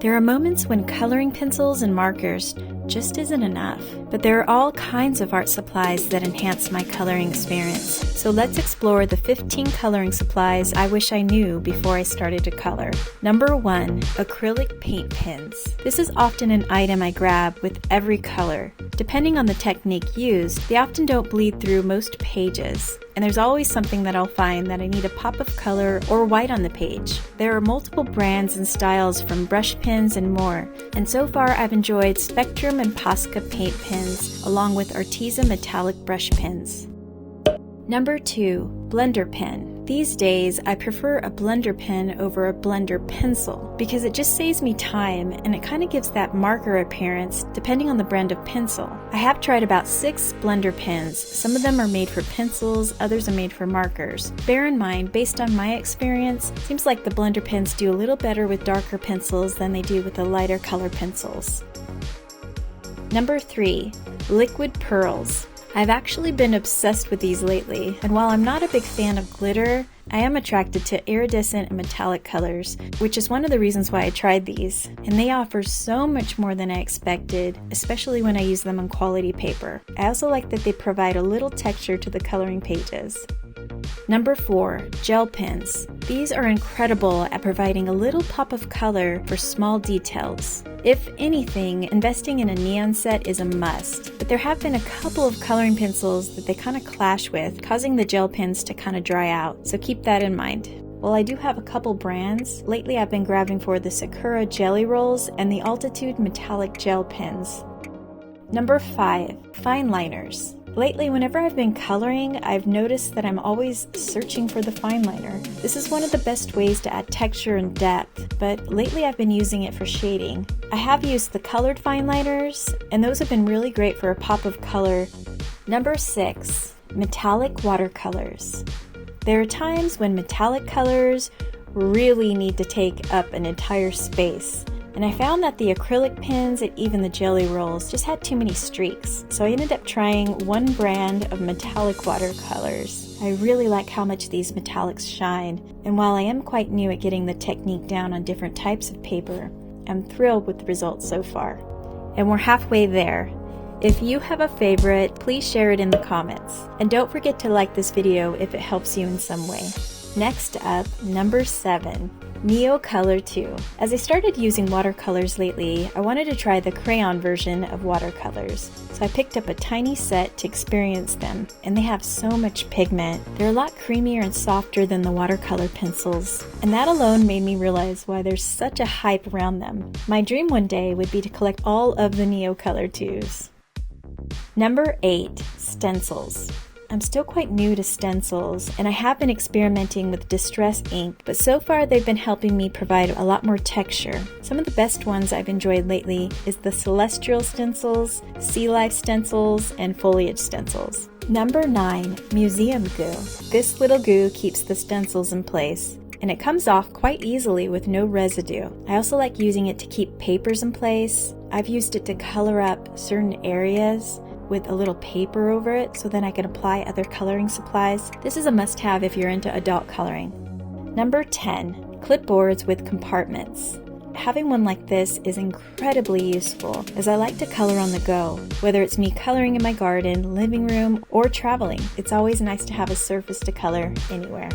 There are moments when coloring pencils and markers just isn't enough, but there are all kinds of art supplies that enhance my coloring experience. So let's explore the 15 coloring supplies I wish I knew before I started to color. Number 1, acrylic paint pens. This is often an item I grab with every color. Depending on the technique used, they often don't bleed through most pages, and there's always something that I'll find that I need a pop of color or white on the page. There are multiple brands and styles from brush pens and more, and so far I've enjoyed Spectrum and Posca paint pens along with Arteza metallic brush pens. Number 2, blender pen. These days, I prefer a blender pen over a blender pencil because it just saves me time and it kind of gives that marker appearance depending on the brand of pencil. I have tried about 6 blender pens. Some of them are made for pencils, others are made for markers. Bear in mind, based on my experience, it seems like the blender pens do a little better with darker pencils than they do with the lighter color pencils. Number 3, liquid pearls. I've actually been obsessed with these lately, and while I'm not a big fan of glitter, I am attracted to iridescent and metallic colors, which is one of the reasons why I tried these, and they offer so much more than I expected, especially when I use them on quality paper. I also like that they provide a little texture to the coloring pages. Number 4, gel pens. These are incredible at providing a little pop of color for small details. If anything, investing in a neon set is a must, but there have been a couple of coloring pencils that they kind of clash with, causing the gel pens to kind of dry out, so keep that in mind. While I do have a couple brands, lately I've been grabbing for the Sakura Jelly Rolls and the Altitude Metallic Gel Pens. Number 5, fine liners. Lately, whenever I've been coloring, I've noticed that I'm always searching for the fine liner. This is one of the best ways to add texture and depth, but lately I've been using it for shading. I have used the colored fine liners, and those have been really great for a pop of color. Number 6, metallic watercolors. There are times when metallic colors really need to take up an entire space. And I found that the acrylic pens and even the jelly rolls just had too many streaks. So I ended up trying one brand of metallic watercolors. I really like how much these metallics shine. And while I am quite new at getting the technique down on different types of paper, I'm thrilled with the results so far. And we're halfway there. If you have a favorite, please share it in the comments. And don't forget to like this video if it helps you in some way. Next up, number 7. Neo Color 2. As I started using watercolors lately, I wanted to try the crayon version of watercolors. So I picked up a tiny set to experience them, and they have so much pigment. They're a lot creamier and softer than the watercolor pencils, and that alone made me realize why there's such a hype around them. My dream one day would be to collect all of the Neo Color 2s. Number 8, stencils. I'm still quite new to stencils, and I have been experimenting with distress ink, but so far they've been helping me provide a lot more texture. Some of the best ones I've enjoyed lately is the Celestial stencils, Sea Life stencils, and Foliage stencils. Number 9, museum goo. This little goo keeps the stencils in place, and it comes off quite easily with no residue. I also like using it to keep papers in place. I've used it to color up certain areas with a little paper over it so then I can apply other coloring supplies. This is a must-have if you're into adult coloring. Number 10, clipboards with compartments. Having one like this is incredibly useful as I like to color on the go. Whether it's me coloring in my garden, living room, or traveling, it's always nice to have a surface to color anywhere.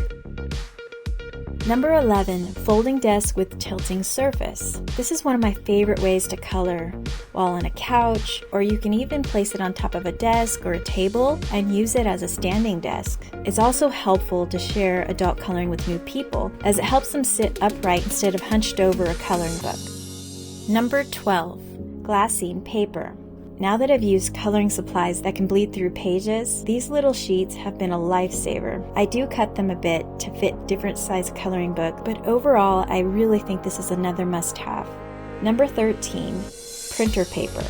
Number 11, folding desk with tilting surface. This is one of my favorite ways to color while on a couch, or you can even place it on top of a desk or a table and use it as a standing desk. It's also helpful to share adult coloring with new people as it helps them sit upright instead of hunched over a coloring book. Number 12, glassine paper. Now that I've used coloring supplies that can bleed through pages, these little sheets have been a lifesaver. I do cut them a bit to fit different size coloring book, but overall I really think this is another must-have. Number 13, printer paper.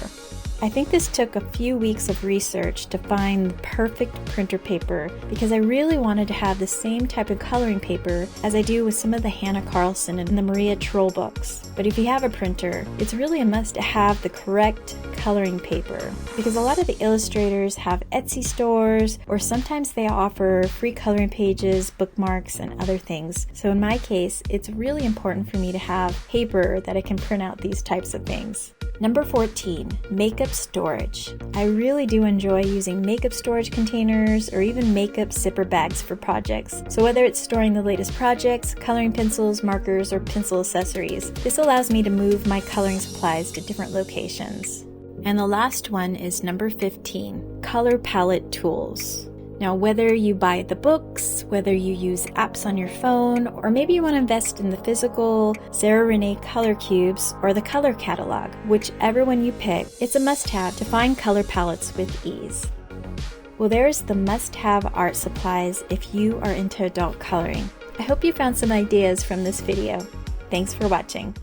I think this took a few weeks of research to find the perfect printer paper because I really wanted to have the same type of coloring paper as I do with some of the Hannah Carlson and the Maria Troll books. But if you have a printer, it's really a must to have the correct coloring paper because a lot of the illustrators have Etsy stores or sometimes they offer free coloring pages, bookmarks, and other things. So in my case, it's really important for me to have paper that I can print out these types of things. Number 14, makeup storage. I really do enjoy using makeup storage containers or even makeup zipper bags for projects. So whether it's storing the latest projects, coloring pencils, markers, or pencil accessories, this allows me to move my coloring supplies to different locations. And the last one is number 15, color palette tools. Now, whether you buy the books, whether you use apps on your phone, or maybe you want to invest in the physical Sarah Renee color cubes or the color catalog, whichever one you pick, it's a must-have to find color palettes with ease. Well, there's the must-have art supplies if you are into adult coloring. I hope you found some ideas from this video. Thanks for watching.